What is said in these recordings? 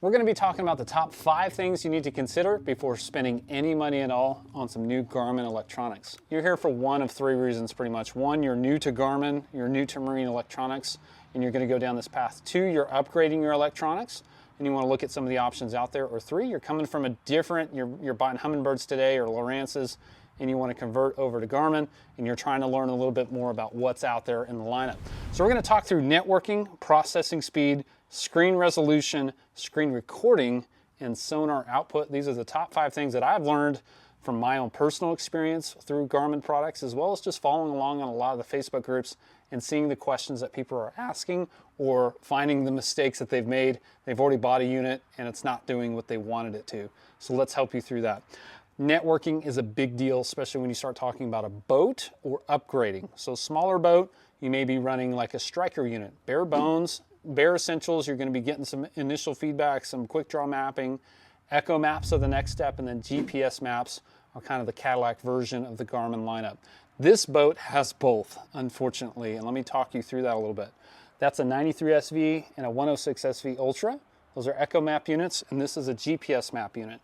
We're going to be talking about the top 5 things you need to consider before spending any money at all on some new Garmin electronics. You're here for one of 3 reasons pretty much. 1, you're new to Garmin, you're new to marine electronics, and you're going to go down this path. 2, you're upgrading your electronics, and you want to look at some of the options out there. Or 3, you're coming from a different, you're buying Humminbirds today or Lowrances, and you want to convert over to Garmin, and you're trying to learn a little bit more about what's out there in the lineup. So we're going to talk through networking, processing speed, screen resolution, screen recording, and sonar output. These are the top 5 things that I've learned from my own personal experience through Garmin products, as well as just following along on a lot of the Facebook groups and seeing the questions that people are asking or finding the mistakes that they've made. They've already bought a unit and it's not doing what they wanted it to. So let's help you through that. Networking is a big deal, especially when you start talking about a boat or upgrading. So smaller boat, you may be running like a striker unit, bare bones, bare essentials. You're going to be getting some initial feedback, some quick draw mapping. Echo maps are the next step, and then GPS maps are kind of the Cadillac version of the Garmin lineup. This boat has both, unfortunately, and let me talk you through that a little bit. That's a 93 SV and a 106 SV Ultra. Those are echo map units, and this is a GPS map unit.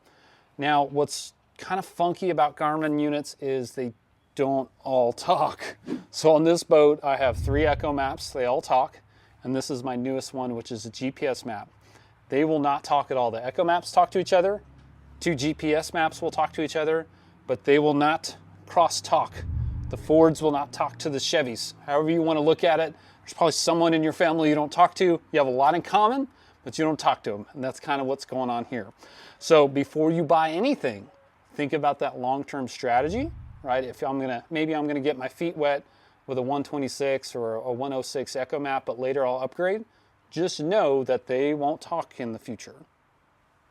Now, what's kind of funky about Garmin units is they don't all talk. So on this boat, I have 3 echo maps. They all talk. And this is my newest one, which is a GPS map. They will not talk at all. The echo maps talk to each other. 2 GPS maps will talk to each other, but they will not cross talk. The Fords will not talk to the Chevys. However you want to look at it, there's probably someone in your family you don't talk to. You have a lot in common, but you don't talk to them. And that's kind of what's going on here. So before you buy anything, think about that long-term strategy, right? If maybe I'm gonna get my feet wet with a 126 or a 106 echo map, but later I'll upgrade, just know that they won't talk in the future.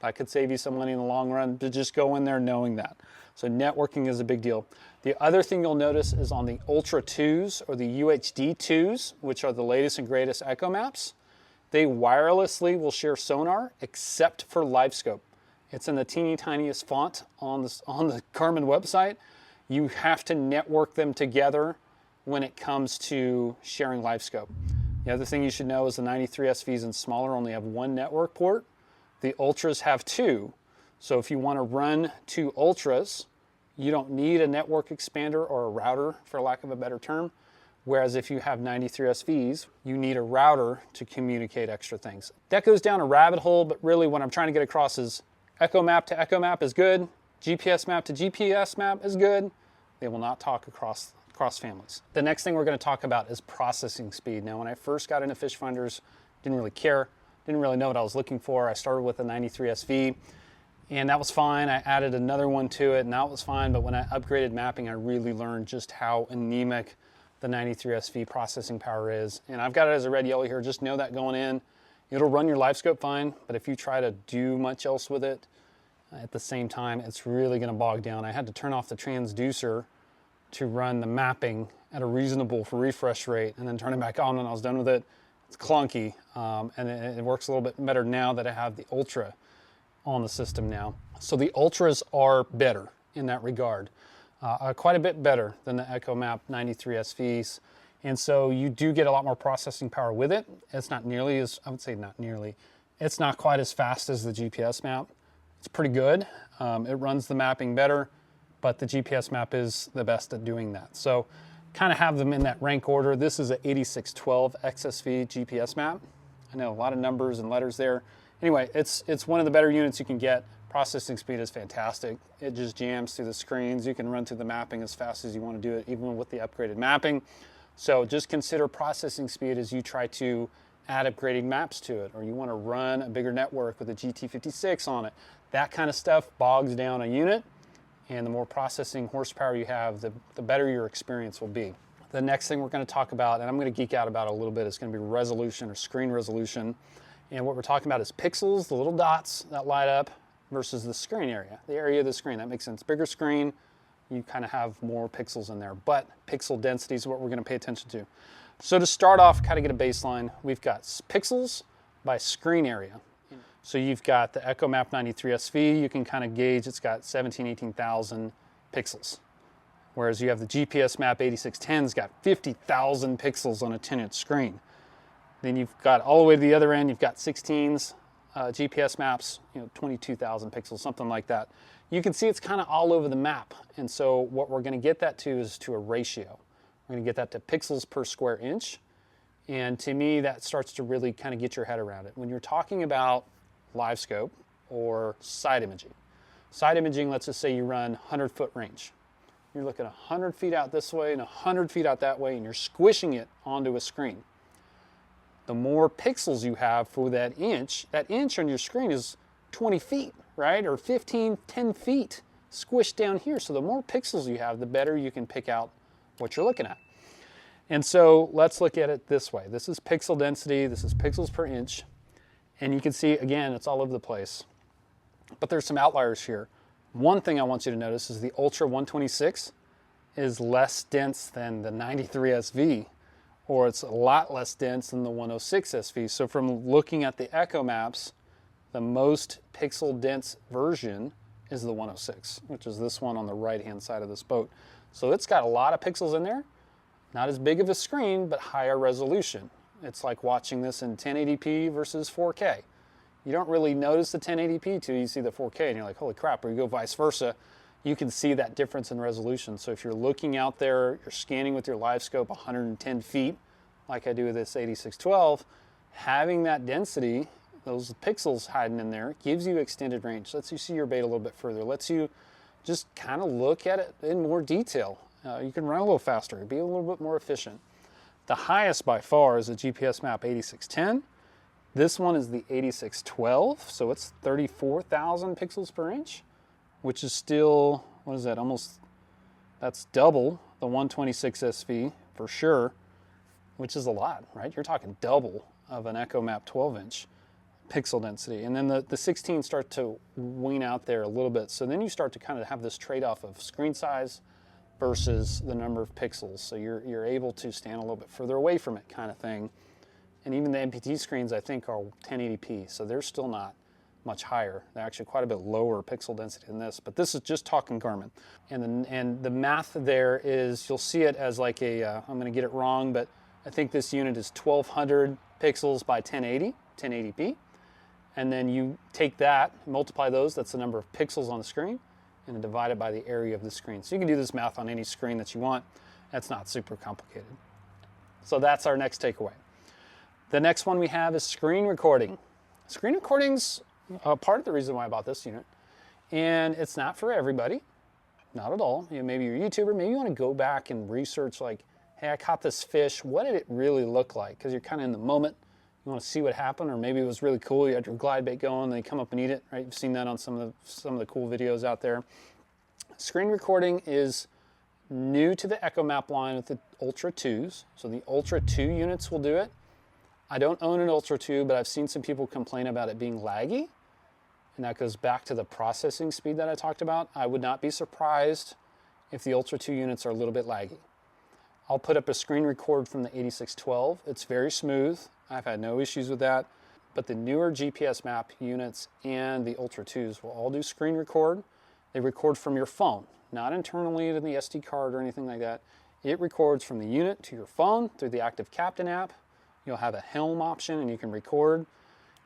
That could save you some money in the long run, to just go in there knowing that. So networking is a big deal. The other thing you'll notice is on the Ultra 2s or the UHD 2s, which are the latest and greatest echo maps, they wirelessly will share sonar except for LiveScope. It's in the teeny tiniest font on the Garmin website. You have to network them together when it comes to sharing LiveScope. The other thing you should know is the 93 SVs and smaller only have 1 network port. The Ultras have 2. So if you want to run 2 Ultras, you don't need a network expander or a router, for lack of a better term. Whereas if you have 93 SVs, you need a router to communicate extra things. That goes down a rabbit hole, but really what I'm trying to get across is echo map to echo map is good. GPS map to GPS map is good. They will not talk across families. The next thing we're going to talk about is processing speed. Now, when I first got into fish finders, didn't really care, didn't really know what I was looking for. I started with a 93 SV, and that was fine. I added another one to it, and that was fine. But when I upgraded mapping, I really learned just how anemic the 93 SV processing power is. And I've got it as a red yellow here. Just know that going in. It'll run your LiveScope fine, but if you try to do much else with it at the same time, it's really going to bog down. I had to turn off the transducer to run the mapping at a reasonable refresh rate and then turn it back on when I was done with it. It's clunky, and it works a little bit better now that I have the Ultra on the system now. So the Ultras are better in that regard, quite a bit better than the Echo Map 93 SVs. And so you do get a lot more processing power with it. It's not nearly as, I would say not nearly, it's not quite as fast as the GPS map. It's pretty good. It runs the mapping better, but the GPS map is the best at doing that. So kind of have them in that rank order. This is a 8612 XSV GPS map. I know a lot of numbers and letters there. Anyway, it's one of the better units you can get. Processing speed is fantastic. It just jams through the screens. You can run through the mapping as fast as you want to do it, even with the upgraded mapping. So just consider processing speed as you try to add upgrading maps to it, or you want to run a bigger network with a GT56 on it. That kind of stuff bogs down a unit, and the more processing horsepower you have, the better your experience will be. The next thing we're going to talk about, and I'm going to geek out about a little bit, is going to be resolution or screen resolution. And what we're talking about is pixels, the little dots that light up, versus the screen area, the area of the screen. That makes sense. Bigger screen, you kind of have more pixels in there, but pixel density is what we're going to pay attention to. So to start off, kind of get a baseline, we've got pixels by screen area. So you've got the Echo Map 93 SV, you can kind of gauge it's got 18,000 pixels. Whereas you have the GPS Map 8610's got 50,000 pixels on a 10-inch screen. Then you've got all the way to the other end, you've got 16s GPS maps, 22,000 pixels, something like that. You can see it's kind of all over the map. And so what we're going to get that to is to a ratio. We're going to get that to pixels per square inch. And to me, that starts to really kind of get your head around it. When you're talking about live scope or side imaging. Side imaging, let's just say you run 100-foot range. You're looking 100 feet out this way and 100 feet out that way, and you're squishing it onto a screen. The more pixels you have for that inch on your screen is 20 feet, right? Or 15, 10 feet squished down here. So the more pixels you have, the better you can pick out what you're looking at. And so let's look at it this way. This is pixel density, this is pixels per inch. And you can see, again, it's all over the place. But there's some outliers here. One thing I want you to notice is the Ultra 126 is less dense than the 93 SV, or it's a lot less dense than the 106 SV. So from looking at the Echo maps, the most pixel dense version is the 106, which is this one on the right-hand side of this boat. So it's got a lot of pixels in there. Not as big of a screen, but higher resolution. It's like watching this in 1080p versus 4K. You don't really notice the 1080p till you see the 4K and you're like, holy crap, or you go vice versa, you can see that difference in resolution. So if you're looking out there, you're scanning with your live scope 110 feet, like I do with this 8612, having that density, those pixels hiding in there, gives you extended range, lets you see your bait a little bit further, lets you just kind of look at it in more detail. You can run a little faster, be a little bit more efficient. The highest by far is a GPS map 8610. This one is the 8612, so it's 34,000 pixels per inch, which is still, what is that, that's double the 126 SV for sure, which is a lot, right? You're talking double of an Echo Map 12-inch pixel density. And then the 16 start to wean out there a little bit. So then you start to kind of have this trade-off of screen size versus the number of pixels. So you're able to stand a little bit further away from it kind of thing. And even the MPT screens, I think, are 1080p, so they're still not much higher. They're actually quite a bit lower pixel density than this, but this is just talking Garmin. And the math there is, you'll see it as like I'm going to get it wrong, but I think this unit is 1200 pixels by 1080p. And then you take that, multiply those, that's the number of pixels on the screen, and then divide it by the area of the screen. So you can do this math on any screen that you want. That's not super complicated. So that's our next takeaway. The next one we have is screen recording. Screen recording's part of the reason why I bought this unit. And it's not for everybody, not at all. Maybe you're a YouTuber, maybe you want to go back and research like, hey, I caught this fish, what did it really look like? Because you're kind of in the moment, you want to see what happened, or maybe it was really cool, you had your glide bait going, and they come up and eat it, right? You've seen that on some of the cool videos out there. Screen recording is new to the Echo Map line with the Ultra 2s. So the Ultra 2 units will do it. I don't own an Ultra 2, but I've seen some people complain about it being laggy, and that goes back to the processing speed that I talked about. I would not be surprised if the Ultra 2 units are a little bit laggy. I'll put up a screen record from the 8612. It's very smooth. I've had no issues with that, but the newer GPS map units and the Ultra 2s will all do screen record. They record from your phone, not internally to the SD card or anything like that. It records from the unit to your phone through the Active Captain app. You'll have a helm option and you can record,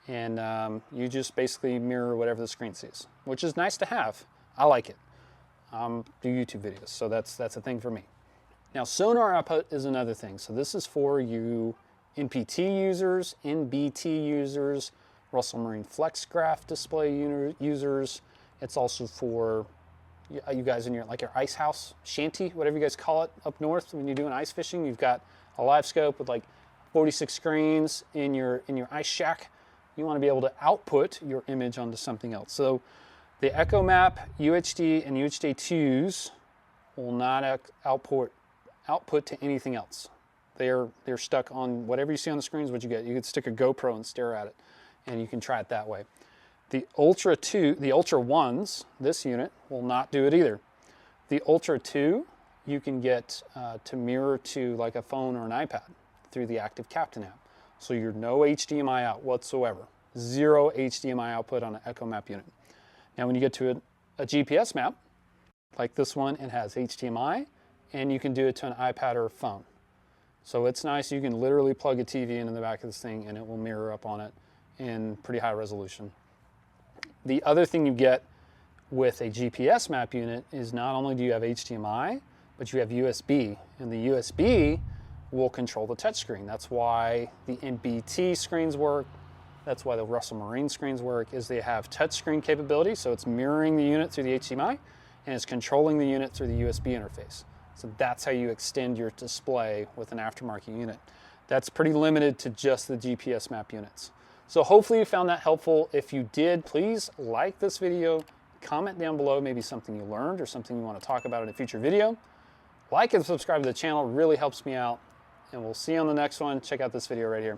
and you just basically mirror whatever the screen sees, which is nice to have. I like it. Do YouTube videos, so that's a thing for me. Now, sonar output is another thing. So this is for you NPT users, NBT users, Russell Marine FlexGraph display users. It's also for you guys in your ice house, shanty, whatever you guys call it up north. When you're doing ice fishing, you've got a live scope with like 46 screens in your ice shack. You want to be able to output your image onto something else. So the Echo Map UHD and UHD 2s will not output to anything else. They're stuck on whatever you see on the screen is what you get. You could stick a GoPro and stare at it, and you can try it that way. The Ultra 1s, this unit, will not do it either. The Ultra 2, you can get to mirror to like a phone or an iPad through the Active Captain app. So you're no HDMI out whatsoever. Zero HDMI output on an Echo Map unit. Now when you get to a GPS map, like this one, it has HDMI, and you can do it to an iPad or a phone. So it's nice, you can literally plug a TV into the back of this thing and it will mirror up on it in pretty high resolution. The other thing you get with a GPS map unit is not only do you have HDMI, but you have USB, and the USB will control the touchscreen. That's why the MBT screens work. That's why the Russell Marine screens work, is they have touchscreen capability, so it's mirroring the unit through the HDMI, and it's controlling the unit through the USB interface. So that's how you extend your display with an aftermarket unit. That's pretty limited to just the GPS map units. So hopefully you found that helpful. If you did, please like this video, comment down below maybe something you learned or something you want to talk about in a future video. Like and subscribe to the channel, really helps me out. And we'll see you on the next one. Check out this video right here.